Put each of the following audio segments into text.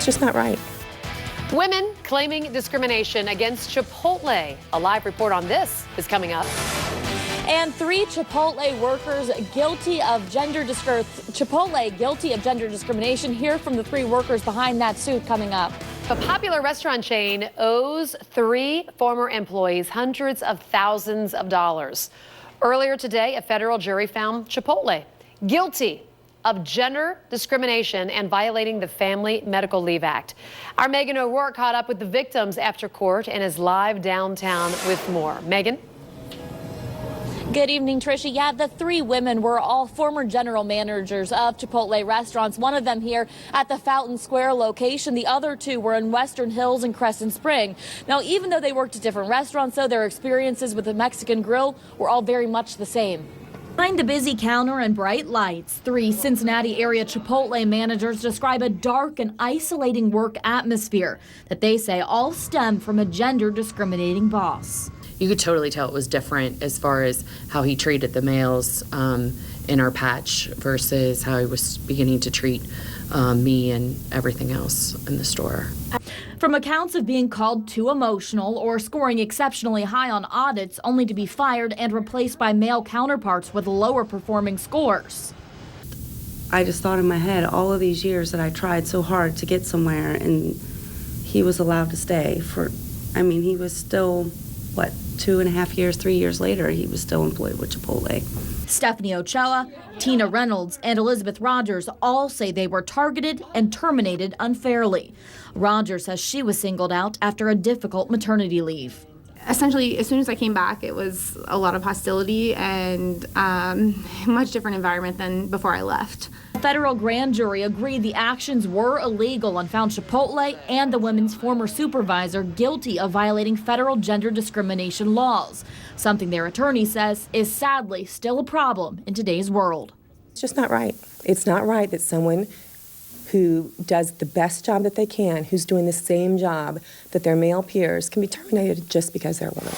It's just not right. Women claiming discrimination against Chipotle. A live report on this is coming up. And 3 Chipotle workers guilty of gender discrimination. Hear from the 3 workers behind that suit coming up. A popular restaurant chain owes 3 former employees hundreds of thousands of dollars. Earlier today, a federal jury found Chipotle guilty of gender discrimination and violating the Family Medical Leave Act. Our Megan O'Rourke caught up with the victims after court and is live downtown with more. Megan? Good evening, Tricia. Yeah, the 3 women were all former general managers of Chipotle restaurants. One of them here at the Fountain Square location. The other 2 were in Western Hills and Crescent Spring. Now, even though they worked at different restaurants, though, their experiences with the Mexican grill were all very much the same. Behind a busy counter and bright lights, 3 Cincinnati area Chipotle managers describe a dark and isolating work atmosphere that they say all stem from a gender discriminating boss. You could totally tell it was different as far as how he treated the males in our patch versus how he was beginning to treat me and everything else in the store. From accounts of being called too emotional or scoring exceptionally high on audits only to be fired and replaced by male counterparts with lower performing scores. I just thought in my head, all of these years that I tried so hard to get somewhere, and he was allowed to stay for, he was still, 2.5 years, 3 years later, he was still employed with Chipotle. Stephanie Ochoa, Tina Reynolds, and Elizabeth Rogers all say they were targeted and terminated unfairly. Rogers says she was singled out after a difficult maternity leave. Essentially, as soon as I came back, it was a lot of hostility and much different environment than before I left. A federal grand jury agreed the actions were illegal and found Chipotle and the women's former supervisor guilty of violating federal gender discrimination laws, something their attorney says is sadly still a problem in today's world. It's just not right. It's not right that someone who does the best job that they can, who's doing the same job that their male peers, can be terminated just because they're a woman.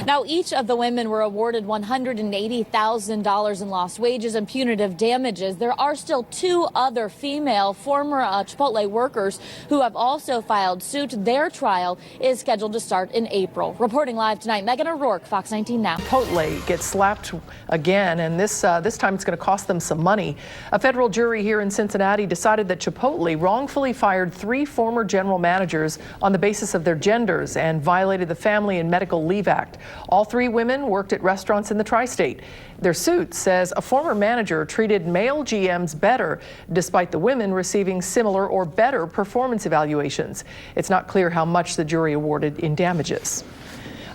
Now, each of the women were awarded $180,000 in lost wages and punitive damages. There are still 2 other female former Chipotle workers who have also filed suit. Their trial is scheduled to start in April. Reporting live tonight, Megan O'Rourke, Fox 19 Now. Chipotle gets slapped again, and this time it's going to cost them some money. A federal jury here in Cincinnati decided that Chipotle wrongfully fired 3 former general managers on the basis of their genders and violated the Family and Medical Leave Act. All 3 women worked at restaurants in the tri-state. Their suit says a former manager treated male GMs better, despite the women receiving similar or better performance evaluations. It's not clear how much the jury awarded in damages.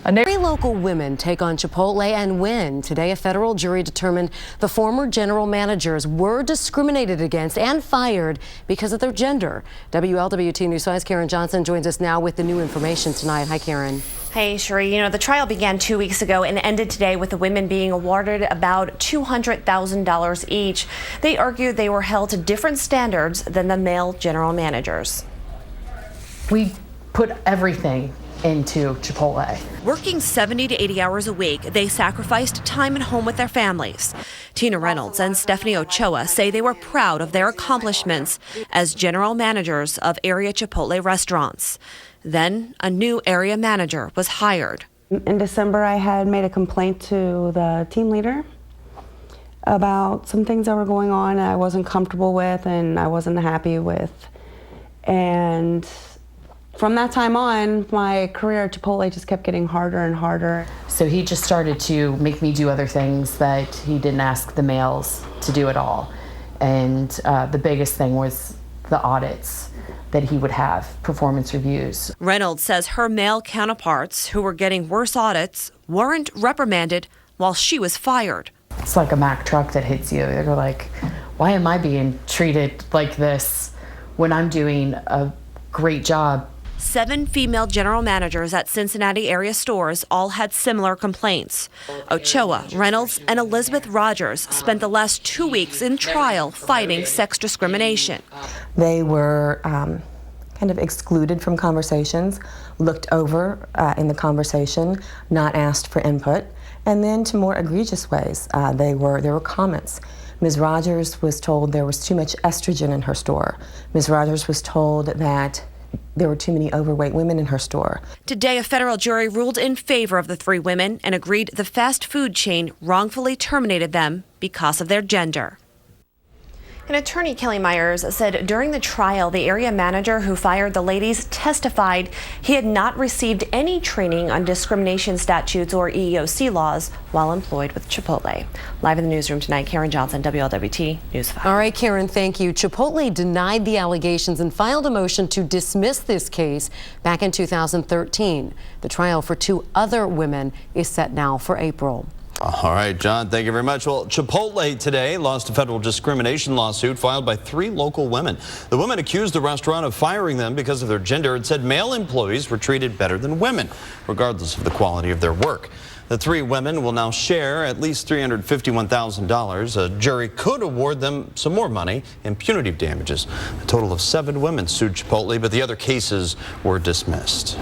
3 local women take on Chipotle and win. Today, a federal jury determined the former general managers were discriminated against and fired because of their gender. WLWT News 5's Karen Johnson joins us now with the new information tonight. Hi, Karen. Hey, Sheree. The trial began 2 weeks ago and ended today with the women being awarded about $200,000 each. They argued they were held to different standards than the male general managers. We put everything into Chipotle. Working 70 to 80 hours a week, they sacrificed time at home with their families. Tina Reynolds and Stephanie Ochoa say they were proud of their accomplishments as general managers of area Chipotle restaurants. Then a new area manager was hired. In December, I had made a complaint to the team leader about some things that were going on I wasn't comfortable with and I wasn't happy with. And from that time on, my career at Chipotle just kept getting harder and harder. So he just started to make me do other things that he didn't ask the males to do at all. And the biggest thing was the audits that he would have, performance reviews. Reynolds says her male counterparts who were getting worse audits weren't reprimanded while she was fired. It's like a Mack truck that hits you. They're like, why am I being treated like this when I'm doing a great job? 7 female general managers at Cincinnati area stores all had similar complaints. Ochoa, Reynolds, and Elizabeth Rogers spent the last 2 weeks in trial fighting sex discrimination. They were kind of excluded from conversations, looked over in the conversation, not asked for input, and then to more egregious ways. There were comments Ms. Rogers was told there was too much estrogen in her store. Ms. Rogers was told that there were too many overweight women in her store. Today, a federal jury ruled in favor of the 3 women and agreed the fast food chain wrongfully terminated them because of their gender. And attorney Kelly Myers said during the trial, the area manager who fired the ladies testified he had not received any training on discrimination statutes or EEOC laws while employed with Chipotle. Live in the newsroom tonight, Karen Johnson, WLWT News 5. All right, Karen, thank you. Chipotle denied the allegations and filed a motion to dismiss this case back in 2013. The trial for 2 other women is set now for April. All right, John, thank you very much. Well, Chipotle today lost a federal discrimination lawsuit filed by 3 local women. The women accused the restaurant of firing them because of their gender and said male employees were treated better than women, regardless of the quality of their work. The 3 women will now share at least $351,000. A jury could award them some more money in punitive damages. A total of 7 women sued Chipotle, but the other cases were dismissed.